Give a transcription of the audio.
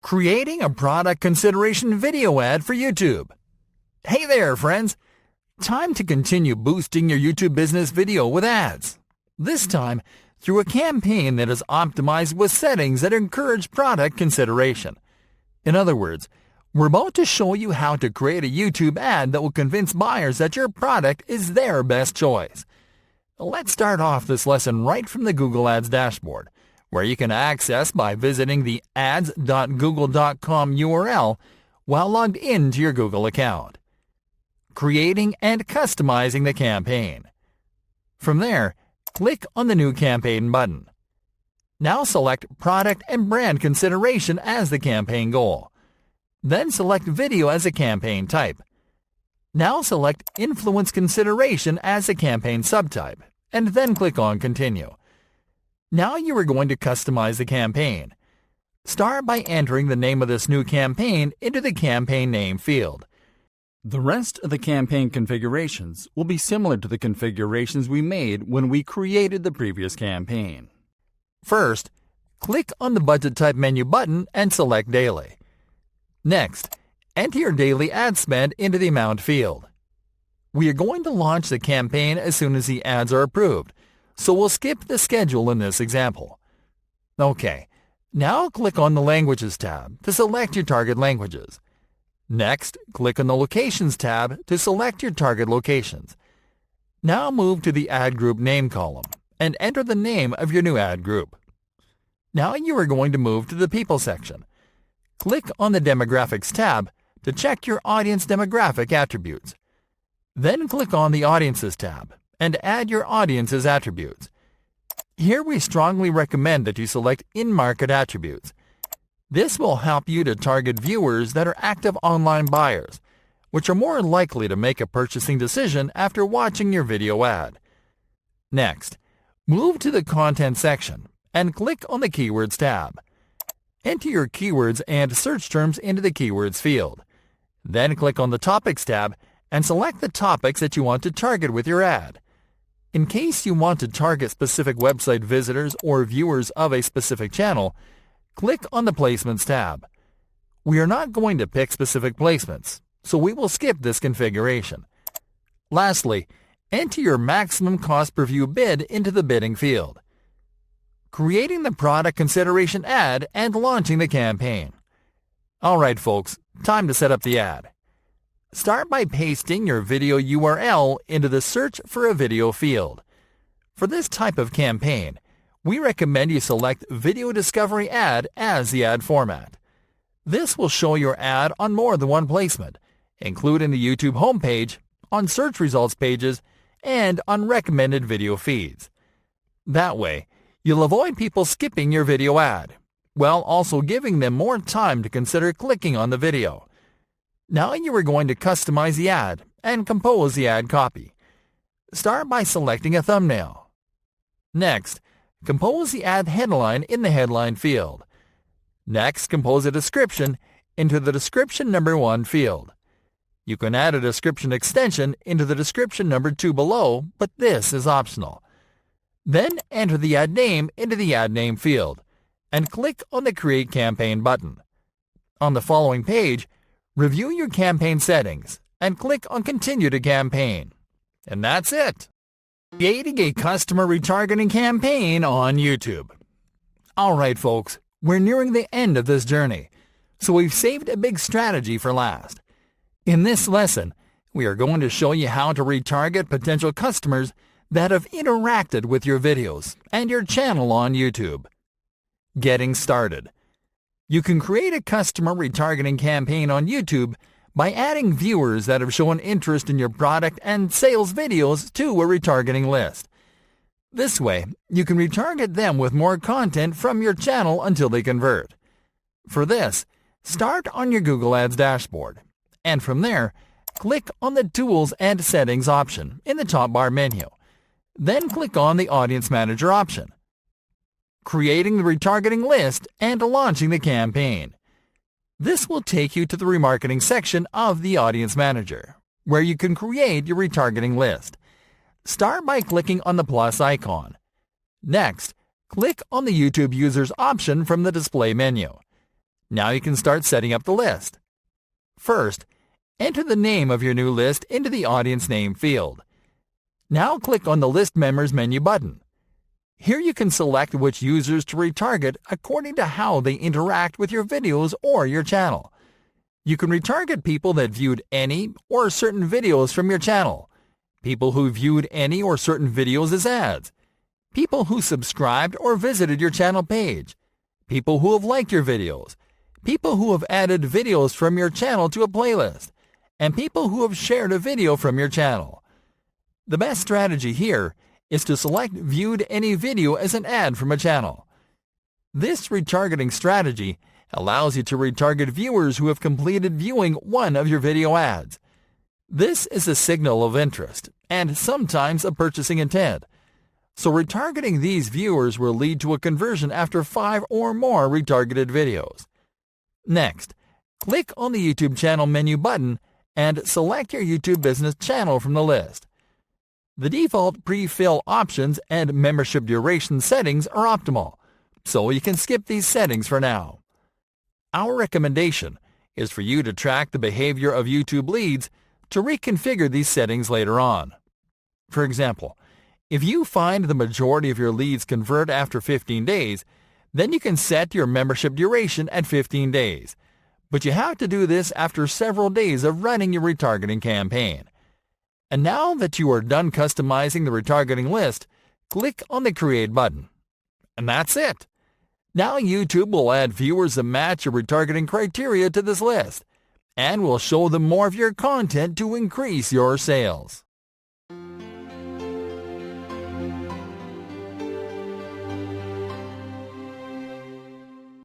Creating a product consideration video ad for YouTube. Hey there, friends! Time to continue boosting your YouTube business video with ads. This time, through a campaign that is optimized with settings that encourage product consideration. In other words, we're about to show you how to create a YouTube ad that will convince buyers that your product is their best choice. Let's start off this lesson right from the Google Ads dashboard, where you can access by visiting the ads.google.com URL while logged into your Google account. Creating and customizing the campaign. From there, click on the New Campaign button. Now select Product and Brand Consideration as the campaign goal. Then select Video as a campaign type. Now select Influence Consideration as a campaign subtype, and then click on Continue. Now you are going to customize the campaign. Start by entering the name of this new campaign into the Campaign Name field. The rest of the campaign configurations will be similar to the configurations we made when we created the previous campaign. First, click on the Budget Type menu button and select Daily. Next, enter your daily ad spend into the Amount field. We are going to launch the campaign as soon as the ads are approved, so we'll skip the schedule in this example. Okay, now click on the Languages tab to select your target languages. Next, click on the Locations tab to select your target locations. Now move to the Ad Group Name column and enter the name of your new ad group. Now you are going to move to the People section. Click on the Demographics tab to check your audience demographic attributes. Then click on the Audiences tab and add your audience's attributes. Here we strongly recommend that you select in-market attributes. This will help you to target viewers that are active online buyers, which are more likely to make a purchasing decision after watching your video ad. Next, move to the Content section and click on the Keywords tab. Enter your keywords and search terms into the Keywords field. Then click on the Topics tab and select the topics that you want to target with your ad. In case you want to target specific website visitors or viewers of a specific channel, click on the Placements tab. We are not going to pick specific placements, so we will skip this configuration. Lastly, enter your maximum cost per view bid into the Bidding field. Creating the product consideration ad and launching the campaign. Alright folks, time to set up the ad. Start by pasting your video URL into the Search for a Video field. For this type of campaign, we recommend you select Video Discovery Ad as the ad format. This will show your ad on more than one placement, including the YouTube homepage, on search results pages, and on recommended video feeds. That way, you'll avoid people skipping your video ad, while also giving them more time to consider clicking on the video. Now you are going to customize the ad and compose the ad copy. Start by selecting a thumbnail. Next, compose the ad headline in the Headline field. Next, compose a description into the Description Number 1 field. You can add a description extension into the Description Number 2 below, but this is optional. Then enter the ad name into the Ad Name field and click on the Create Campaign button. On the following page, review your campaign settings and click on Continue to Campaign. And that's it! Creating a customer retargeting campaign on YouTube. Alright folks, we're nearing the end of this journey, so we've saved a big strategy for last. In this lesson, we are going to show you how to retarget potential customers that have interacted with your videos and your channel on YouTube. Getting started. You can create a customer retargeting campaign on YouTube by adding viewers that have shown interest in your product and sales videos to a retargeting list. This way, you can retarget them with more content from your channel until they convert. For this, start on your Google Ads dashboard, and from there, click on the Tools and Settings option in the top bar menu. Then click on the Audience Manager option. Creating the retargeting list and launching the campaign. This will take you to the remarketing section of the Audience Manager, where you can create your retargeting list. Start by clicking on the plus icon. Next, click on the YouTube Users option from the display menu. Now you can start setting up the list. First, enter the name of your new list into the audience name field. Now click on the List Members menu button. Here you can select which users to retarget according to how they interact with your videos or your channel. You can retarget people that viewed any or certain videos from your channel, people who viewed any or certain videos as ads, people who subscribed or visited your channel page, people who have liked your videos, people who have added videos from your channel to a playlist, and people who have shared a video from your channel. The best strategy here is to select Viewed Any Video as an ad from a channel. This retargeting strategy allows you to retarget viewers who have completed viewing one of your video ads. This is a signal of interest and sometimes a purchasing intent. So retargeting these viewers will lead to a conversion after 5 or more retargeted videos. Next, click on the YouTube channel menu button and select your YouTube business channel from the list. The default pre-fill options and membership duration settings are optimal, so you can skip these settings for now. Our recommendation is for you to track the behavior of YouTube leads to reconfigure these settings later on. For example, if you find the majority of your leads convert after 15 days, then you can set your membership duration at 15 days. But you have to do this after several days of running your retargeting campaign. And now that you are done customizing the retargeting list, click on the Create button. And that's it. Now YouTube will add viewers that match your retargeting criteria to this list, and will show them more of your content to increase your sales.